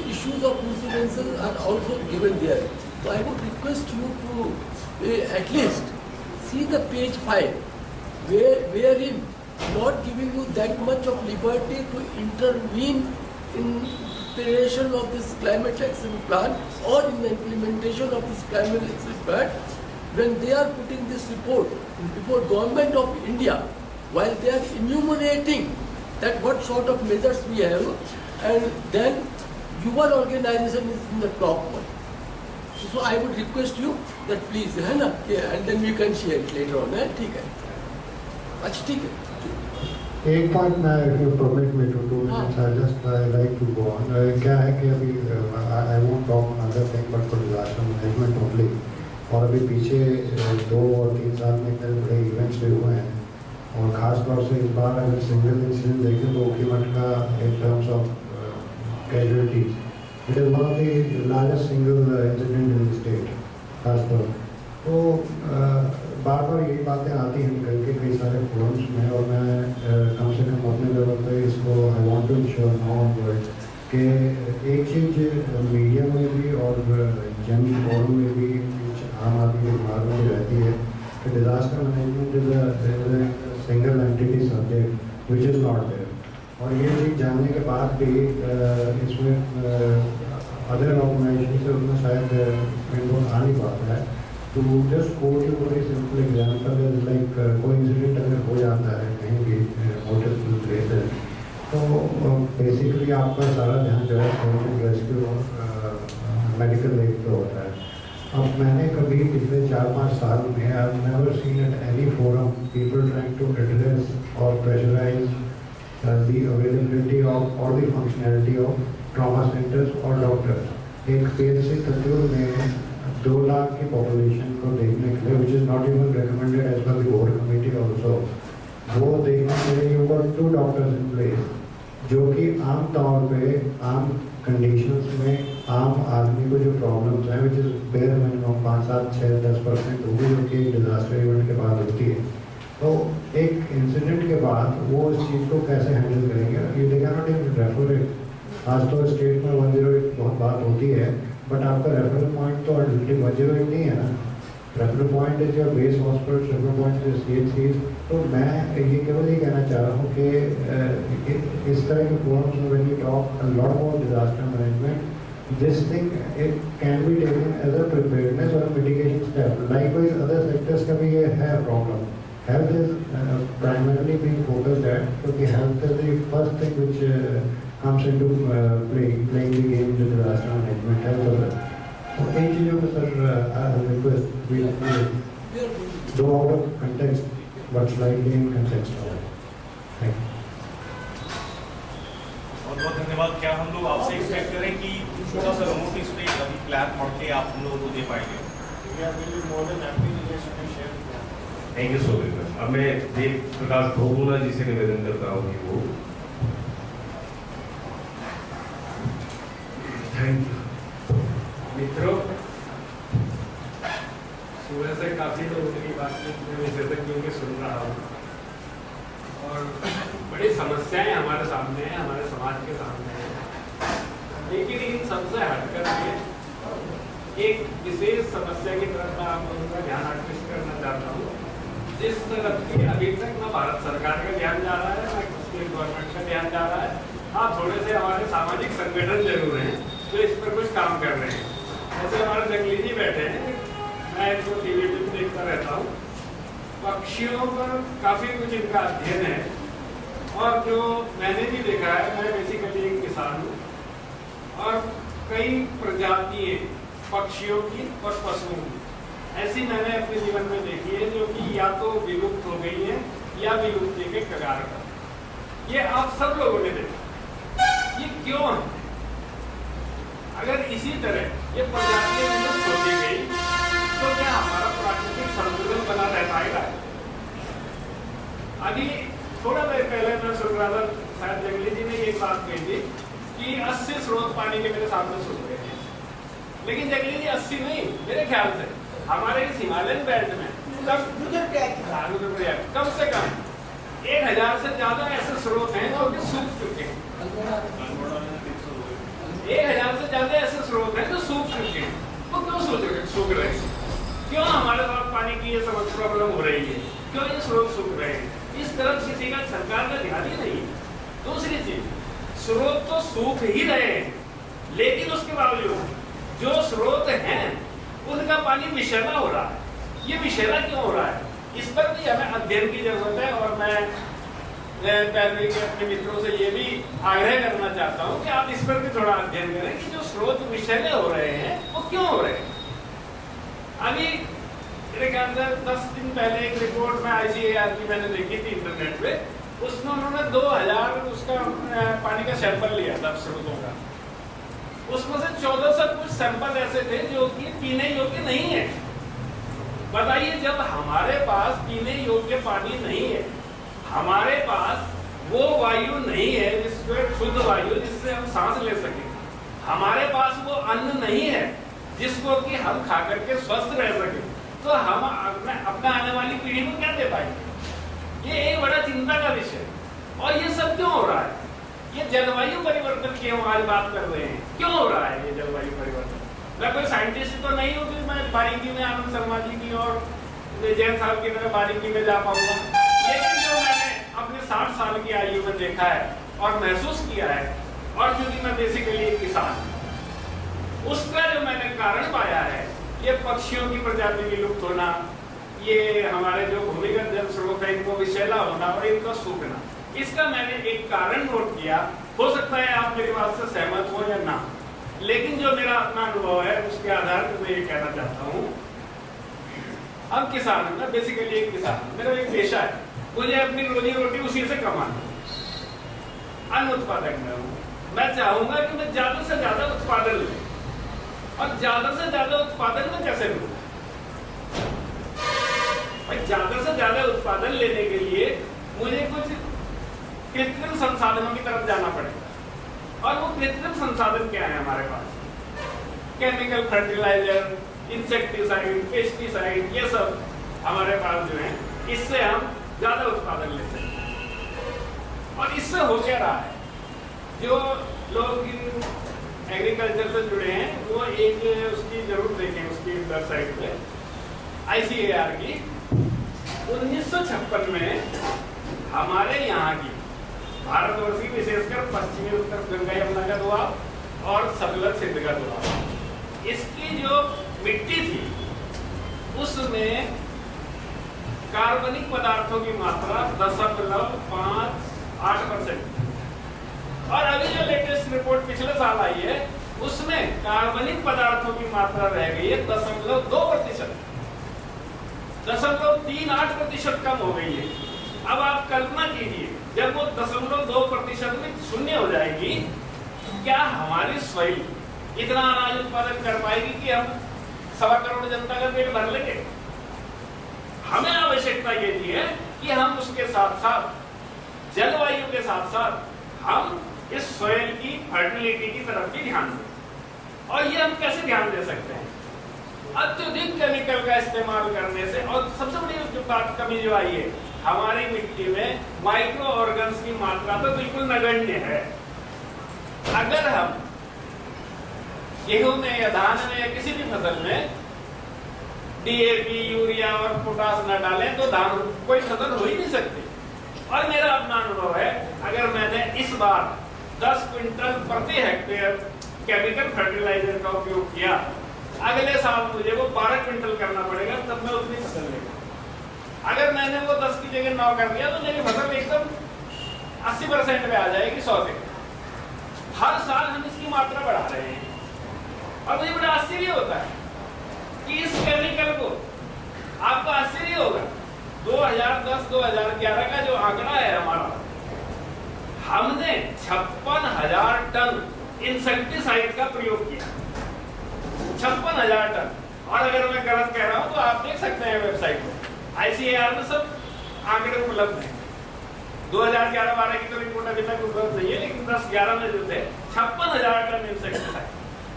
[SPEAKER 3] issues of incidences are also given there. So I would request you to at least see the page 5, wherein not giving you that much of liberty to intervene in preparation of this climate action plan or in the implementation of this climate action plan, when they are putting this report before government of India, while they are enumerating that what sort of measures we have, and then your organization is in the top one. So I would request you that please, है ना, and then we can share it later on, है, ठीक है, अच्छा ठीक है.
[SPEAKER 4] एक point मैं, if you permit me to 2 minutes, I like to go on. क्या है कि अभी I won't talk on other thing but for disaster management only. और अभी पीछे 2 और 3 साल में कई बड़े इवेंट्स भी हुए हैं, और ख़ास तौर से इस बार अगर सिंगल इंसिडेंट देखें तो कीमत का in terms of casualties, it is one of the largest single incident in the state. खास तौर तो बार बार यही बातें आती हैं निकल के कई सारे फोरम्स में, और मैं कम से कम अपने लेवल पे इसको I want to ensure now onward कि एक चीज़ मीडिया में भी और जन फोरम में भी आम आदमी के दिमाग में भी रहती है कि disaster management is a single entity subject which is not there, और ये चीज़ जानने के बाद भी इसमें अदर ऑर्गेनाइजेशन से उसमें शायद इनको आ नहीं पाता है. तो just quote you very simple example is like कोई इंसिडेंट अगर हो जाता है कहीं भी मोटिव प्लेस है तो बेसिकली आपका सारा ध्यान जो है रेस्क्यू और मेडिकल एड पे होता है. अब मैंने कभी पिछले 4-5 साल में I have never seen at any forum people trying to address और pressurise the availability of or the functionality of trauma centers और डॉक्टर्स. एक बेसिक तत्व में 2 लाख की पॉपुलेशन को देखने के लिए, which is not even recommended as per the board committee also, वो देखने के लिए you got 2 doctors in place, जो कि आम तौर पे आम कंडीशंस में आम आदमी को जो प्रॉब्लम्स हैं which is bare minimum 5-7-6-10% होगी जो कि डिजास्टर इवेंट के बाद होती है. तो एक इंसिडेंट के बाद वो इस चीज़ को कैसे हैंडल करेंगे, ये they can not even refer it. आज तो स्टेट में 108 बहुत बात होती है, बट आपका रेफरल पॉइंट तो अल्टीमेटली 108 नहीं है ना. Referral point is your base hospital, referral point is CHCs. तो मैं ये केवल ये कहना चाह रहा हूँ कि इस तरह के फोरम्स में when you talk a lot about disaster management, this thing it can be taken as a preparedness or a mitigation step. Likewise other sectors का भी ये है problem. Health is primarily being focused at, because health is the first thing which comes into playing the game in disaster management. Health is it. So इन चीज़ों को sir I request we go out of context but slightly in context. Thank you.
[SPEAKER 5] बहुत बहुत धन्यवाद. क्या हम लोग आपसे expect करें कि छोटा सा नोटिस पे अभी प्लान पढ़ के आप हम लोगों को दे पाएंगे?
[SPEAKER 1] Thank you so much. अब मैं देव प्रकाश भोगुना जी से निवेदन करता हूँ कि वो थैंक यू.
[SPEAKER 6] मित्रों, सुबह से काफी लोगों की बातचीत में विशेषज्ञों की सुन रहा हूँ, और बड़ी समस्याएं हमारे सामने हैं, हमारे समाज के सामने हैं. लेकिन इन सबसे हटकर के एक विशेष समस्या की तरफ मैं आप लोगों का ध्यान आकर्षित करना चाहता हूँ, जिस तरफ की अभी तक न भारत सरकार का ध्यान जा रहा है, न स्टेट गवर्नमेंट का ध्यान जा रहा है. हाँ, थोड़े से हमारे सामाजिक संगठन जरूर हैं जो इस पर कुछ काम कर रहे हैं. जैसे हमारे जंगली जी बैठे हैं, मैं इनको टीवी पे देखता रहता हूँ. पक्षियों पर काफ़ी कुछ इनका अध्ययन है, और जो मैंने भी देखा है, मैं बेसिकली एक किसान हूँ, और कई प्रजातियाँ पक्षियों की और पशुओं की ऐसी मैंने अपने जीवन में देखी है जो कि या तो विलुप्त हो गई है या विलुप्ति के कगार पर. ये आप सब लोगों ने देखा. ये क्यों है? अगर इसी तरह ये प्रजातियां विलुप्त होती गई तो क्या हमारा प्राकृतिक संतुलन बना रह पाएगा? अभी थोड़ा देर पहले मैं सुन रहा था, शायद जंगली जी ने एक बात कही थी कि 80 स्रोत पानी के मेरे सामने सुन रहे हैं. लेकिन जंगली जी 80 नहीं, मेरे ख्याल से हमारे इस हिमालयन बेल्ट में कम से कम 1000 से ज्यादा ऐसे स्रोत हैं जो कि सूख चुके हैं. 1000 से ज्यादा ऐसे स्रोत हैं जो सूख चुके हैं. वो क्यों सूख रहे हैं? क्यों हमारे साथ पानी की ये समस्या प्रॉब्लम हो रही है? क्यों ये स्रोत सूख रहे हैं? इस तरफ किसी का सरकार का ध्यान ही नहीं. दूसरी चीज, स्रोत तो सूख ही रहे हैं, लेकिन उसके बावजूद जो स्रोत हैं उनका पानी विषैला हो रहा है. ये विषैला क्यों हो रहा है, इस पर भी हमें अध्ययन की जरूरत है। और मैं पहले के अपने मित्रों से ये भी आग्रह करना चाहता हूँ कि आप इस पर भी थोड़ा अध्ययन करें कि जो स्रोत विषैले हो रहे हैं वो क्यों हो रहे हैं। अभी मेरे ख्याल से 10 दिन पहले एक रिपोर्ट में ICAR की मैंने देखी थी इंटरनेट पे, उसमें उन्होंने 2000 उसका पानी का सैंपल लिया था स्रोतों का। उसमें से 1400 कुछ सैंपल ऐसे थे जो कि पीने योग्य नहीं है। बताइए, जब हमारे पास पीने योग्य पानी नहीं है, हमारे पास वो वायु नहीं है जिसको शुद्ध वायु जिससे हम सांस ले सकें, हमारे पास वो अन्न नहीं है जिसको कि हम खा करके स्वस्थ रह सकें, तो हम अपना आने वाली पीढ़ी को क्या दे पाएंगे। ये एक बड़ा चिंता का विषय। और ये सब क्यों हो रहा है? ये जलवायु परिवर्तन की हम आज बात कर रहे हैं, क्यों हो रहा है ये जलवायु परिवर्तन? मैं कोई साइंटिस्ट तो नहीं हूँ कि मैं बारीकी में आनंद शर्मा जी की और जैन साहब की तरह बारीकी में जा पाऊंगा, लेकिन जो मैंने अपने 60 साल की आयु में देखा है और महसूस किया है, और क्योंकि मैं बेसिकली एक किसान हूं, उसका जो मैंने कारण पाया है, ये पक्षियों की प्रजाति विलुप्त होना, ये हमारे जो भूमिगत जल स्रोत है इनको विषैला होना और इनका सूखना, इसका मैंने एक कारण नोट किया। हो सकता है आप मेरी बात से सहमत हो या ना, लेकिन जो मेरा अपना अनुभव है उसके आधार पर मैं ये कहना चाहता हूँ। अब किसान हूँ, मैं बेसिकली एक किसान हूँ, मेरा एक पेशा है, मुझे अपनी रोजी रोटी उसी से कमाना है, अन्न उत्पादक में हूँ। मैं चाहूंगा कि मैं ज्यादा से ज्यादा उत्पादन लूं, और ज्यादा से ज्यादा उत्पादन में कैसे लूं? भाई, ज्यादा से ज्यादा उत्पादन लेने के लिए मुझे कुछ कृत्रिम संसाधनों की तरफ जाना पड़ेगा। और वो कृत्रिम संसाधन क्या है हमारे पास? केमिकल फर्टिलाइजर, इंसेक्टिसाइड, पेस्टिसाइड, ये सब हमारे पास जो है, इससे हम ज्यादा उत्पादन ले सकते हैं। और इससे हो क्या रहा है? जो लोग एग्रीकल्चर से जुड़े हैं वो एक उसकी जरूर देखें, उसकी वेबसाइट पे ICAR की 1956 में हमारे यहाँ की भारतवर्ष की विशेषकर पश्चिमी उत्तर गंगा यमुना का दुआब और सतलज सिंध का दुआब, इसकी जो मिट्टी थी उसमें कार्बनिक पदार्थों की मात्रा 0.58%। और अभी जो लेटेस्ट रिपोर्ट पिछले साल आई है उसमें कार्बनिक पदार्थों की मात्रा रह गई है 0.2%, 0.38% कम हो गई है। अब आप कल्पना कीजिए, जब वो 0.2% में शून्य हो जाएगी, क्या हमारी सॉइल इतना अनाज उत्पादन कर पाएगी कि हम 1.25 करोड़ जनता का पेट भर लेंगे? हमें आवश्यकता ये थी है कि हम उसके साथ साथ जलवायु के साथ साथ हम इस सॉइल की फर्टिलिटी की तरफ भी ध्यान दें। और ये हम कैसे ध्यान दे सकते हैं? अत्यधिक केमिकल का इस्तेमाल करने से। और सबसे बड़ी जो बात कमी जो आई है, हमारी मिट्टी में माइक्रो ऑर्गन्स की मात्रा तो बिल्कुल नगण्य है। अगर हम गेहूं में या धान में या किसी भी फसल में DAP, यूरिया और पोटास न डालें तो धान कोई फसल हो ही नहीं सकती। और मेरा अपना अनुभव है, अगर मैंने इस बार 10 क्विंटल प्रति हेक्टेयर केमिकल फर्टिलाइजर का उपयोग किया, अगले साल मुझे वो 12 क्विंटल करना पड़ेगा, तब मैं उतनी फसल लेगा। अगर मैंने वो 10 की जगह 9 कर दिया तो मेरी फसल एकदम 80% पे आ जाएगी 100 से। हर साल हम इसकी मात्रा बढ़ा रहे हैं। और मुझे बड़ा आश्चर्य होता है कि इस केमिकल को, आपको आश्चर्य होगा, 2010-2011 का जो आंकड़ा है हमारा, हमने 56,000 टन इंसेक्टिसाइड का प्रयोग किया। 56,000 टन। और अगर मैं गलत कह रहा हूं तो आप देख सकते हैं वेबसाइट पर, ICAR में सब आंकड़े उपलब्ध हैं। 2011-12 की तो रिपोर्ट अभी तक उपलब्ध नहीं है, लेकिन 10-11 में जो थे 56,000 टन इंसेक्टिसाइड।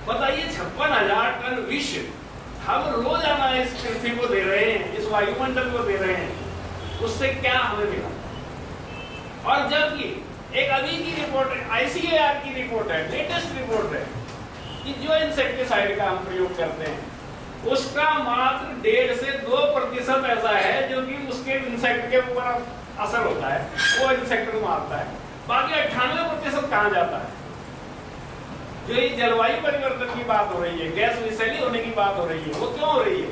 [SPEAKER 6] बताइए, 56,000 टन विष हम रोजाना इस पृथ्वी को दे रहे हैं, इस वायुमंडल को दे रहे हैं, उससे क्या हमें मिला? और जबकि एक अभी की रिपोर्ट है, ICAR की रिपोर्ट है, लेटेस्ट रिपोर्ट है, कि जो इंसेक्टिसाइड का हम प्रयोग करते हैं उसका मात्र 1.5 से 2% ऐसा है जो कि उसके इंसेक्ट के ऊपर असर होता है, वो इंसेक्ट को मारता है। बाकी 98% कहाँ जाता है? जो ये जलवायु परिवर्तन की बात हो रही है, गैस विषैली होने की बात हो रही है, वो क्यों हो रही है?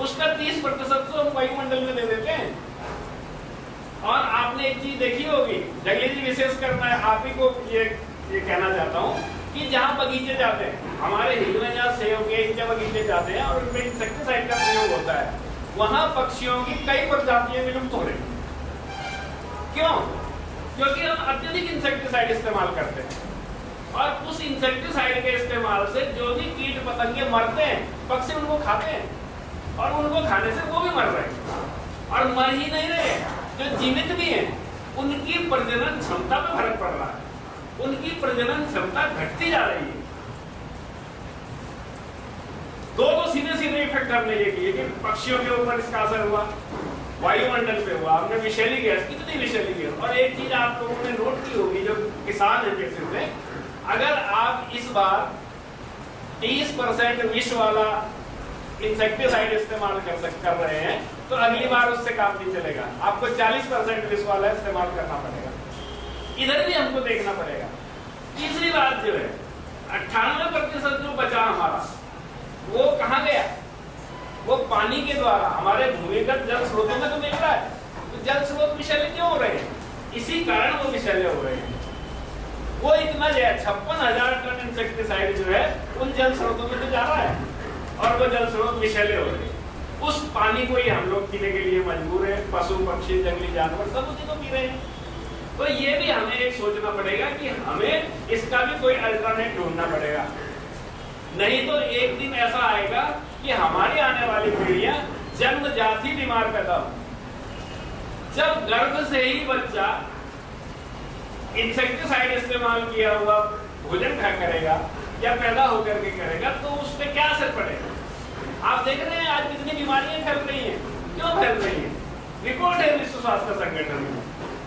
[SPEAKER 6] उसका 30% तो हम वायुमंडल में दे देते हैं। और आपने एक चीज देखी होगी, जगली जी विशेष करना है, आप ही को ये कहना चाहता हूँ कि जहाँ बगीचे जाते हैं, हमारे हिल में जहाँ सेब के इनके बगीचे जाते हैं और उनमें इंसेक्टिसाइड का प्रयोग होता है, वहाँ पक्षियों की कई प्रजातियां विलुप्त हो रही। क्यों? क्योंकि हम अत्यधिक इंसेक्टिसाइड इस्तेमाल करते हैं और उस इंसेक्टिसाइड के इस्तेमाल से जो भी कीट पतंगे मरते हैं, पक्षी उनको खाते हैं और उनको खाने से वो भी मर रहे हैं। और मर ही नहीं रहे, जो जीवित भी हैं उनकी प्रजनन क्षमता पे फर्क पड़ रहा है, उनकी प्रजनन क्षमता घटती जा रही है। दो सीधे सीधे इफेक्ट हमने ये किए कि पक्षियों के ऊपर इसका असर हुआ, वायुमंडल पे हुआ, हमने विषैली गैस, कितनी विषैली गैस। और एक चीज आप लोगों ने नोट की होगी, जो किसान है केसेस में, अगर आप इस बार 30% विष वाला इंसेक्टिसाइड इस्तेमाल कर रहे हैं तो अगली बार उससे काम नहीं चलेगा, आपको 40% विष वाला इस्तेमाल करना पड़ेगा। इधर भी हमको देखना पड़ेगा। तीसरी बात जो है, 98% जो बचा हमारा वो कहाँ गया? वो पानी के द्वारा हमारे भूमिगत जल स्रोतों में तो मिल रहा है, तो जल स्रोत विषैले क्यों हो रहे हैं? इसी कारण वो विषैले हो रहे हैं। वो इतना जो है 56,000 टन इंसेक्टिसाइड जो है उन जल स्रोतों में तो जा रहा है और वो जल स्रोत विषैले हो रहे हैं। उस पानी को ही हम लोग पीने के लिए मजबूर है, पशु पक्षी जंगली जानवर सब उसी को पी रहे हैं। तो ये भी हमें एक सोचना पड़ेगा कि हमें इसका भी कोई अल्टरनेट ढूंढना पड़ेगा, नहीं तो एक दिन ऐसा आएगा कि हमारी आने वाली पीढ़ियां जन्मजात ही बीमार पैदा हो। जब गर्भ से ही बच्चा इंसेक्टिसाइड इस्तेमाल किया हुआ भोजन करेगा या पैदा होकर के करेगा तो उस पर क्या असर पड़ेगा? आप देख रहे हैं आज कितनी बीमारियां फैल रही हैं। क्यों फैल रही हैं? रिपोर्ट है विश्व स्वास्थ्य संगठन में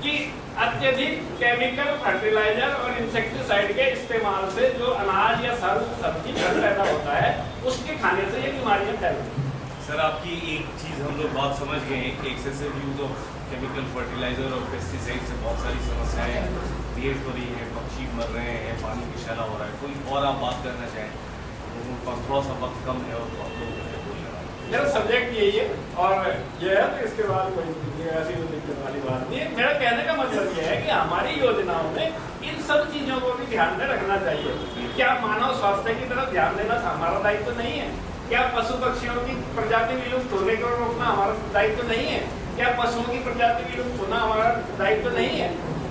[SPEAKER 6] कि अत्यधिक केमिकल फर्टिलाइजर और इंसेक्टिसाइड के इस्तेमाल से जो अनाज या सब्जी पैदा होता है उसके खाने से ये बीमारियां फैल रही हैं।
[SPEAKER 5] सर, आपकी एक चीज़ हम लोग बात समझ गए हैं कि excessive use of chemical fertiliser और पेस्टिसाइड से बहुत सारी समस्याएं क्रिएट हो रही है, पक्षी मर रहे हैं, पानी विषैला हो रहा है। कोई और आप बात करना चाहें? लोगों का थोड़ा सा वक्त कम है और बहुत लोग
[SPEAKER 6] मेरा सब्जेक्ट यही है और ये है, तो इसके बाद कोई ऐसी दिक्कत वाली बात नहीं है। मेरा कहने का मतलब ये है कि हमारी योजनाओं में इन सब चीजों को भी ध्यान में रखना चाहिए। क्या मानव स्वास्थ्य की तरफ ध्यान देना हमारा दायित्व तो नहीं है? क्या पशु पक्षियों की प्रजाति विलुप्त होने को रोकना हमारा दायित्व तो नहीं है? क्या पशुओं की प्रजाति विलुप्त होना हमारा दायित्व तो नहीं है?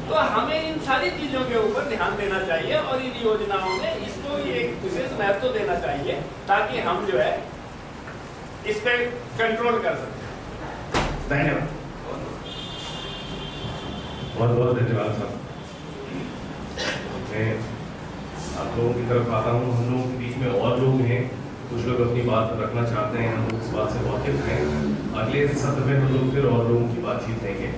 [SPEAKER 6] तो हमें इन सारी चीजों के ऊपर ध्यान देना चाहिए और इन योजनाओं में इसको एक विशेष महत्व देना चाहिए ताकि हम जो है इस पे कंट्रोल कर सकें।
[SPEAKER 1] धन्यवाद, बहुत बहुत धन्यवाद साहब। मैं आप लोगों की तरफ आता हूँ। हम लोगों के बीच में और लोग हैं, कुछ लोग अपनी बात रखना चाहते हैं, हम लोग इस बात से वाकिफ हैं। अगले सत्र में हम लोग फिर और लोगों की बातचीत लेंगे।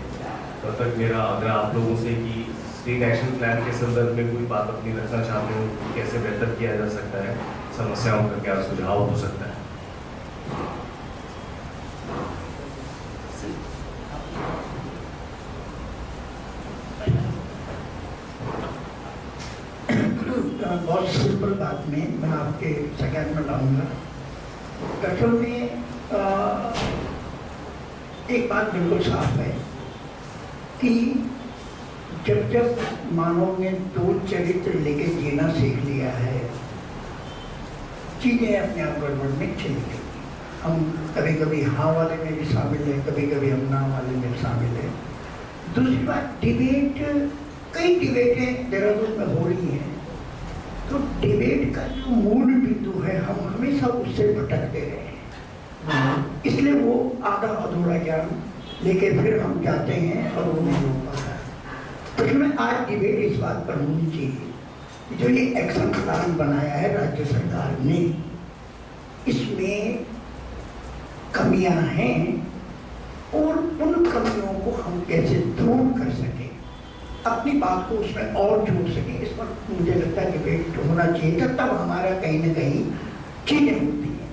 [SPEAKER 1] तब तक मेरा आग्रह आप लोगों से कि स्टेट एक्शन प्लान के संदर्भ में कोई बात अपनी रखना चाहते हो, कैसे बेहतर किया जा सकता है, समस्याओं का क्या सुझाव हो सकता है।
[SPEAKER 7] बहुत सिंपल बात में मैं आपके संज्ञान में लाऊंगा। कठोर में एक बात बिल्कुल साफ है कि जब जब मानव ने दो चरित्र लेके जीना सीख लिया है, चीजें अपने आप गड़बड़ में चली गई। हम कभी कभी हाँ वाले में भी शामिल है, कभी कभी हम ना वाले में शामिल है। दूसरी बात, डिबेट, कई डिबेटें देहरादून में हो रही हैं, तो डिबेट का जो मूल बिंदु है हम हमेशा उससे भटकते रहे हैं, इसलिए वो आधा अधूरा ज्ञान लेके फिर हम जाते हैं और वो नहीं हो पाता। तो इसमें आज डिबेट इस बात पर होनी चाहिए, जो ये एक्शन प्लान बनाया है राज्य सरकार ने, इसमें कमियां हैं और उन कमियों को हम कैसे दूर कर सकें, अपनी बात को उसमें और जोड़ सके, इस पर मुझे लगता है डिबेट होना चाहिए। तब हमारा कहीं ना कहीं चीजें होती हैं।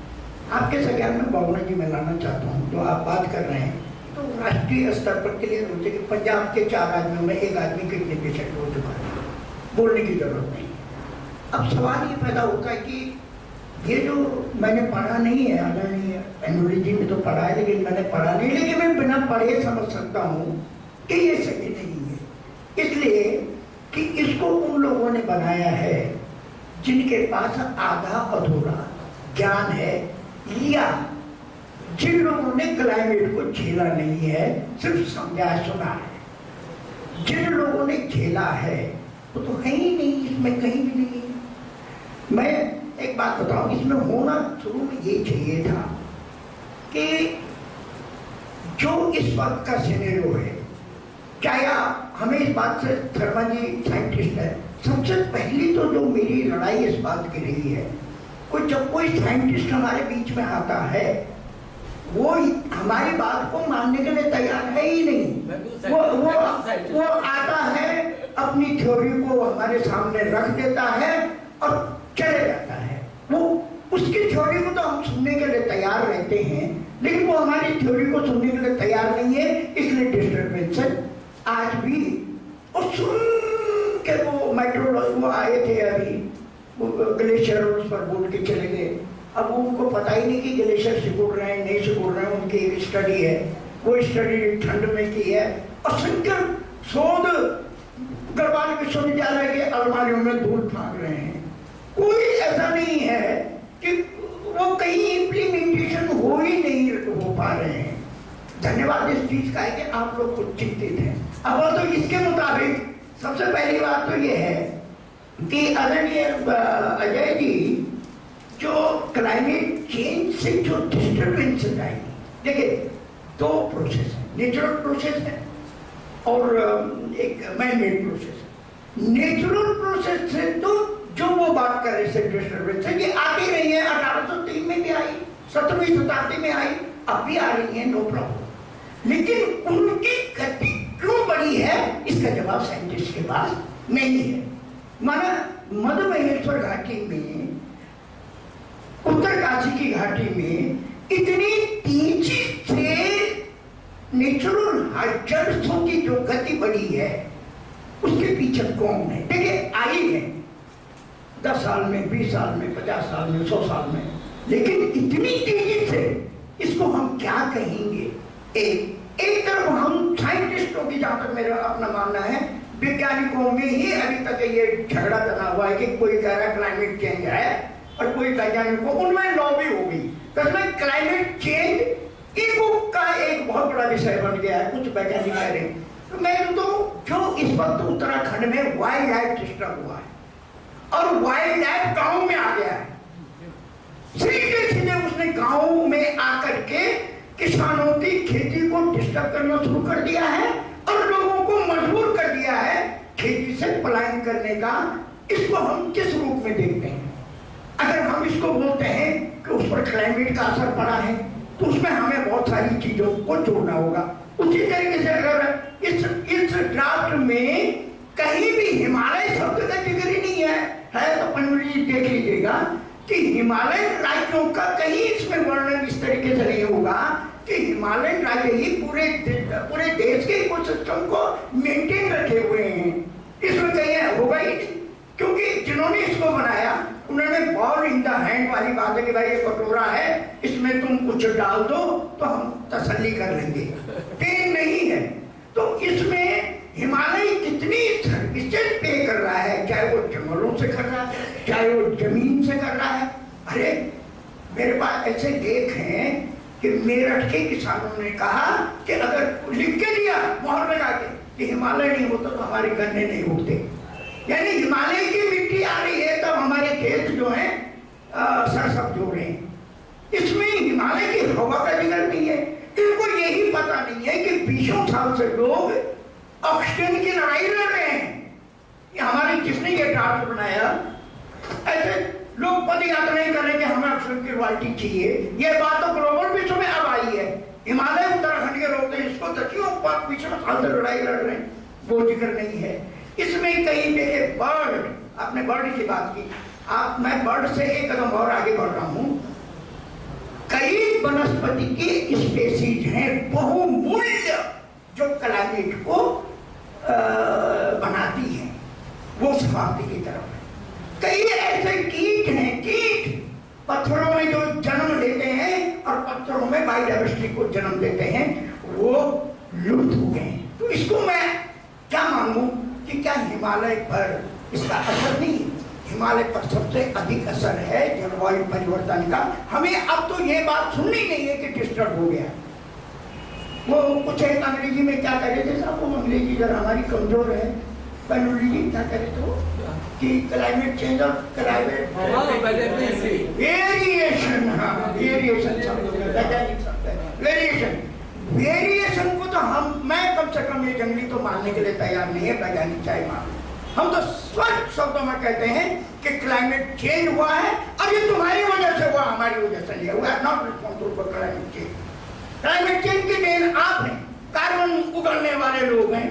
[SPEAKER 7] आपके संज्ञान में भावना जी मैं लाना चाहता हूँ, जो आप बात कर रहे हैं तो राष्ट्रीय स्तर पर क्लियर हो कि पंजाब के 4 आदमियों में 1 आदमी किडनी पेशेंट हो चुका है, बोलने की जरूरत नहीं। अब सवाल ये पैदा होता है कि ये जो मैंने पढ़ा नहीं है, आदरणीय एनोलॉजी में तो पढ़ा है, लेकिन मैंने पढ़ा नहीं, लेकिन मैं बिना पढ़े समझ सकता हूँ कि ये सही नहीं है। इसलिए कि इसको उन लोगों ने बनाया है जिनके पास आधा अधूरा ज्ञान है, या जिन लोगों ने क्लाइमेट को झेला नहीं है, सिर्फ समझा सुना है। जिन लोगों ने झेला है वो तो है ही नहीं, इसमें कहीं भी नहीं है। मैं एक बात बताऊं, इसमें होना शुरू में ये चाहिए था कि जो इस वक्त का सिनेरियो है, क्या हमें इस बात से, शर्मा जी साइंटिस्ट है, सबसे पहली तो जो मेरी लड़ाई इस बात की रही है, जब कोई साइंटिस्ट हमारे बीच में आता है वो हमारी बात को मानने के लिए तैयार है ही नहीं। वो आता है, अपनी थ्योरी को हमारे सामने रख देता है और चले जाता है। वो उसकी थ्योरी को तो हम सुनने के लिए तैयार रहते हैं, लेकिन वो हमारी थ्योरी को सुनने के लिए तैयार नहीं है। इसलिए डिस्टर्बेंस आज भी, और सुन के वो मेट्रोलॉजी वो आए थे अभी, वो ग्लेशियर उस पर बोल के चले गए। अब उनको पता ही नहीं कि ग्लेशियर सिकुड़ रहे हैं नहीं सिकुड़ रहे हैं, उनकी एक स्टडी है, वो स्टडी ठंड में की है। असंख्य शोध गढ़वाल विश्वविद्यालय के अलमारियों में धूल फाँक रहे हैं। कोई ऐसा नहीं है कि वो कहीं इम्प्लीमेंटेशन हो ही नहीं हो पा रहे हैं। धन्यवाद इस चीज का है कि आप लोग कुछ चिंतित हैं। अब तो इसके मुताबिक सबसे पहली बात तो ये है कि आदरणीय अजय जी, जो क्लाइमेट चेंज से जो डिस्टर्बेंस आई, देखिए दो प्रोसेस है, नेचुरल प्रोसेस है और एक मैन मेड प्रोसेस है। नेचुरल प्रोसेस से तो जो वो बात कर रहे थे डिस्टर्बेंस है, ये आती रही है, 1803 में भी आई, 17वीं शताब्दी में आई, अब भी आ रही है, नो प्रॉब्लम। लेकिन उनकी गति क्यों बढ़ी है, इसका जवाब साइंटिस्ट के पास नहीं है। माना मध्य महेश्वर घाटी में, उत्तरकाशी की घाटी में इतनी तेजी से नेचुरल हाइजर्सों की जो गति बढ़ी है, उसके पीछे कौन है? देखिए आई है 10 साल में, 20 साल में, 50 साल में, 100 साल में, लेकिन इतनी तेजी से इसको हम क्या कहेंगे? एक तरफ हम साइंटिस्टों की, जहां तक मेरा अपना मानना है, वैज्ञानिकों में ही अभी तक ये झगड़ा बना हुआ है कि कोई कह रहा है क्लाइमेट चेंज है और कोई वैज्ञानिकों, उनमें लॉबी हो गई। तो इसमें क्लाइमेट चेंज ईगो का एक बहुत बड़ा विषय बन गया है, कुछ वैज्ञानिक कह रहे हैं। तो मैं तो जो इस वक्त उत्तराखंड में वाइल्ड लाइफ डिस्टर्ब हुआ है और वाइल्ड लाइफ गाँव में आ गया है, सीधे सीधे उसने गाँव में आकर के किसानों की खेती को डिस्टर्ब करना शुरू कर दिया है और लोगों को मजबूर कर दिया है खेती से पलायन करने का। इसको हम किस रूप में देखते हैं? अगर हम इसको बोलते हैं कि उस पर क्लाइमेट का असर पड़ा है, तो उसमें हमें बहुत सारी चीजों को जोड़ना होगा। उसी तरीके से अगर इस ड्राफ्ट में कहीं भी हिमालय शब्द का जिक्र ही नहीं है तो पनवली देख लीजिएगा कि हिमालयन राज्यों का कहीं इसमें वर्णन इस तरीके से नहीं होगा कि हिमालयन राज्य ही पूरे देश के इकोसिस्टम को मेंटेन रखे हुए हैं। इसमें कहीं होगा ही नहीं, क्योंकि जिन्होंने इसको बनाया उन्होंने बॉल इन द हैंड वाली बात है कि भाई ये कटोरा है, इसमें तुम कुछ डाल दो तो हम तसल्ली कर लेंगे। पेन नहीं है। तो इसमें हिमालय कितनी सर्विसेज पे कर रहा है, चाहे वो जंगलों से कर रहा है, चाहे वो जमीन से कर रहा है। अरे मेरे पास ऐसे लेख हैं कि मेरठ के किसानों ने कहा कि अगर लिख के दिया मोहर लगा के कि हिमालय नहीं होता तो हमारे गन्ने नहीं उगते, यानी हिमालय की मिट्टी आ रही है तब हमारे खेत जो है सरसब्ज हो रहे हैं। इसमें हिमालय की हवा का जिक्र नहीं है। इनको यही पता नहीं है कि 20 साल से लोग ऑक्सीजन की लड़ाई लड़ रहे हैं। हमारे किसने ये ड्राफ्ट बनाया? ऐसे लोग पद यात्राएं करें कि हमें ऑक्सीजन की क्वालिटी चाहिए। ये बात तो ग्लोबल विश्व में अब आई है। हिमालय उत्तराखंड के लोग इसको 20 साल से लड़ाई लड़ रहे हैं, वो जिक्र नहीं है। इसमें कहीं देखे बर्ड, आपने बर्ड की बात की, मैं बर्ड से एक कदम और आगे बढ़ रहा हूं। कई वनस्पति की स्पेसीज हैं बहुमूल्य जो क्लाइमेट को बनाती हैं, वो समाप्ति की तरफ है। कई ऐसे कीट हैं, कीट पत्थरों में जो जन्म लेते हैं और पत्थरों में बायोडाइवर्सिटी को जन्म देते हैं, वो लुप्त हो गए। तो इसको मैं क्या मांगू कि क्या हिमालय पर इसका असर नहीं है? हिमालय पर सबसे अधिक असर है जलवायु परिवर्तन का। हमें अब तो ये बात सुननी नहीं है कि डिस्टर्ब हो गया। वो कुछ एक अंग्रेजी में क्या कह रहे थे साहब, वो अंग्रेजी जरा हमारी कमजोर है, बनूरी जी क्या कह रहे थे वो कि क्लाइमेट चेंज और क्लाइमेट वेरिएशन, हाँ वेरिएशन वेरिएशन वेरिएशन को तो मैं कम से कम ये जंगली तो मानने के लिए तैयार नहीं है, वैज्ञानिक चाहे मान। हम तो स्पष्ट शब्दों में कहते हैं कि क्लाइमेट चेंज हुआ है और ये तुम्हारी वजह से हुआ, हमारी वजह से नहीं है। We are not responsible for climate change. Climate change की देन आप हैं, कार्बन उगलने वाले लोग हैं।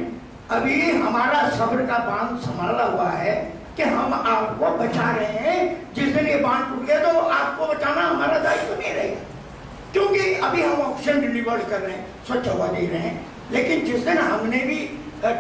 [SPEAKER 7] अभी हमारा सब्र का बांध संभाला हुआ है कि हम आपको बचा रहे हैं। जिस दिन ये बांध टूट गया तो आपको बचाना हमारा दायित्व नहीं रहेगा, क्योंकि अभी हम ऑक्सीजन डिलीवर कर रहे हैं, स्वच्छ हवा दे रहे हैं। लेकिन जिस दिन हमने भी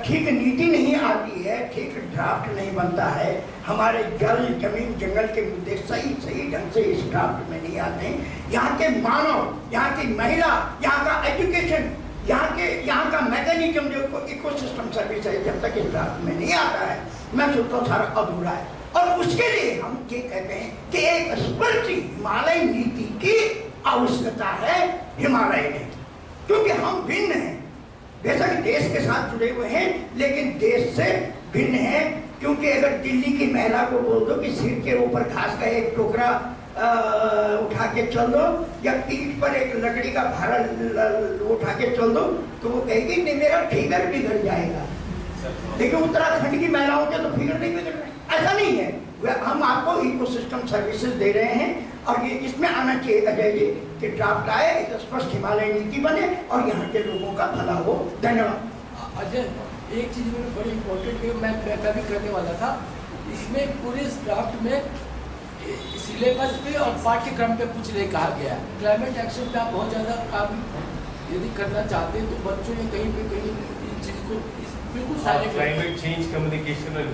[SPEAKER 7] ठीक नीति नहीं आती है, ठीक ड्राफ्ट नहीं बनता है, हमारे जल जमीन जंगल के मुद्दे सही ढंग से इस ड्राफ्ट में नहीं आते हैं, यहाँ के मानव, यहाँ की महिला, यहाँ का एजुकेशन, यहाँ का मैकेनिज्म जो इकोसिस्टम सर्विस है, जब तक इस ड्राफ्ट में नहीं आता है मैं सोचता हूँ सारा अधूरा है। और उसके लिए हम ये कहते हैं कि एक स्पष्ट हिमालय नीति की आवश्यकता है हिमालय में, क्योंकि हम भिन्न हैं। बेशक देश के साथ जुड़े हुए हैं लेकिन देश से भिन्न है। क्योंकि अगर दिल्ली की महिला को बोल दो कि सिर के ऊपर घास का एक टुकड़ा उठा के चल दो या पीठ पर एक लकड़ी का भारा उठा के चल दो तो वो कहेगी नहीं मेरा फिगर बिगड़ जाएगा। लेकिन उत्तराखंड की महिलाओं के तो फिगर नहीं बिगड़ रहे, ऐसा नहीं है। हम आपको इकोसिस्टम सर्विसेज दे रहे हैं और ये इसमें आना चाहिए अजय जी कि ड्राफ्ट आए, एक स्पष्ट हिमालय नीति बने और यहाँ के लोगों का भला हो। धन्यवाद।
[SPEAKER 3] अजय, एक चीज में बड़ी इम्पोर्टेंट है, मैं भी कहने वाला था, इसमें पूरे ड्राफ्ट में सिलेबस पे और पाठ्यक्रम पे कुछ नहीं कहा गया है। क्लाइमेट एक्शन पे आप बहुत ज़्यादा काम यदि करना चाहते हैं तो बच्चों ने कहीं पे कहीं इस चीज़ को बिल्कुल सारे
[SPEAKER 1] क्लाइमेट चेंज कम्युनिकेशन और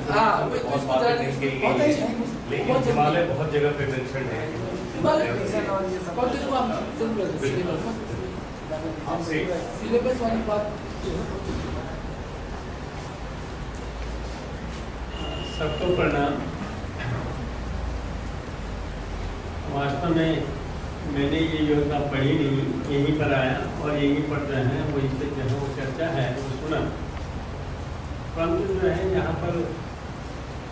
[SPEAKER 3] बहुत बातें नहीं कही गई है,
[SPEAKER 1] लेकिन हिमालय बहुत जगह पे मेंशन है।
[SPEAKER 3] सिलेबस वाली बात
[SPEAKER 6] सबको प्रणाम। वास्तव में मैंने ये योजना पढ़ी नहीं, यहीं पर आया और यहीं पर जो है वो इससे जो है वो चर्चा है वो सुना। परंतु जो है यहाँ पर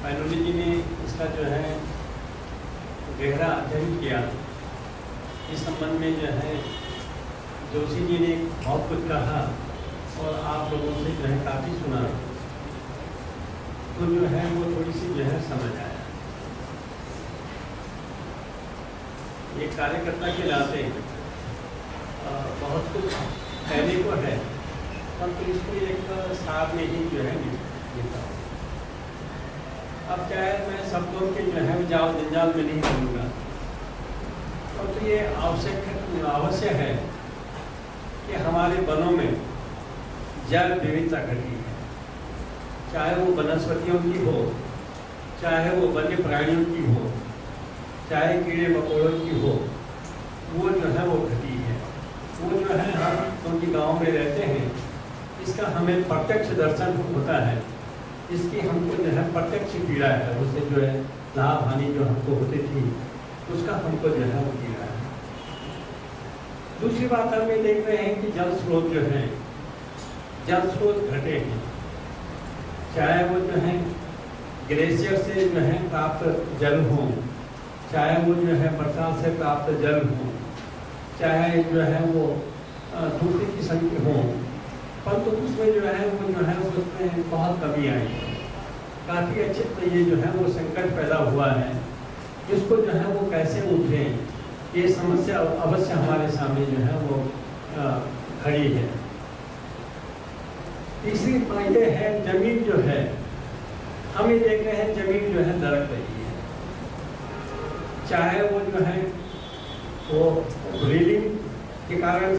[SPEAKER 6] पैनोली जी ने इसका जो है गहरा अध्ययन किया। इस संबंध में जो है जोशी जी ने बहुत कुछ कहा और आप लोगों से जो है काफ़ी सुना, तो जो है वो थोड़ी सी जो है समझ आया। एक कार्यकर्ता के नाते बहुत कुछ कहने को है, परंतु इसको एक साथ में ही जो है लिखा। अब क्या है, मैं शब्दों के जो है जाल जंजाल में नहीं करूँगा, परंतु ये अवश्य है कि हमारे वनों में जैव विविधता घटी है, चाहे वो वनस्पतियों की हो, चाहे वो वन्य प्राणियों की हो, चाहे कीड़े मकोड़ों की हो, वो जो है वो घटी है। वो जो है हम क्योंकि गांव में रहते हैं, इसका हमें प्रत्यक्ष दर्शन होता है, इसकी हमको जो है प्रत्यक्ष पीड़ा है, उससे जो है लाभ हानि जो हमको होती थी उसका हमको जो है वो पीड़ा है। दूसरी बात हम ये देख रहे हैं कि जल स्रोत जो है, जल स्रोत घटे हैं, चाहे वो जो है ग्लेशियर से जो है प्राप्त जल हो, चाहे वो जो है बरसात से प्राप्त जल हो, चाहे जो है वो दूसरी किस्म के हों, परंतु उसमें जो है उसमें बहुत कमी आई है। काफ़ी अच्छे तो ये जो है वो संकट पैदा हुआ है, इसको जो है वो कैसे उठें, ये समस्या अवश्य हमारे सामने जो है वो खड़ी है। तीसरी बात ये है, जमीन जो है हम ये देख रहे हैं जमीन जो है दरक रही है, चाहे वो जो है वो ब्रीडिंग के कारण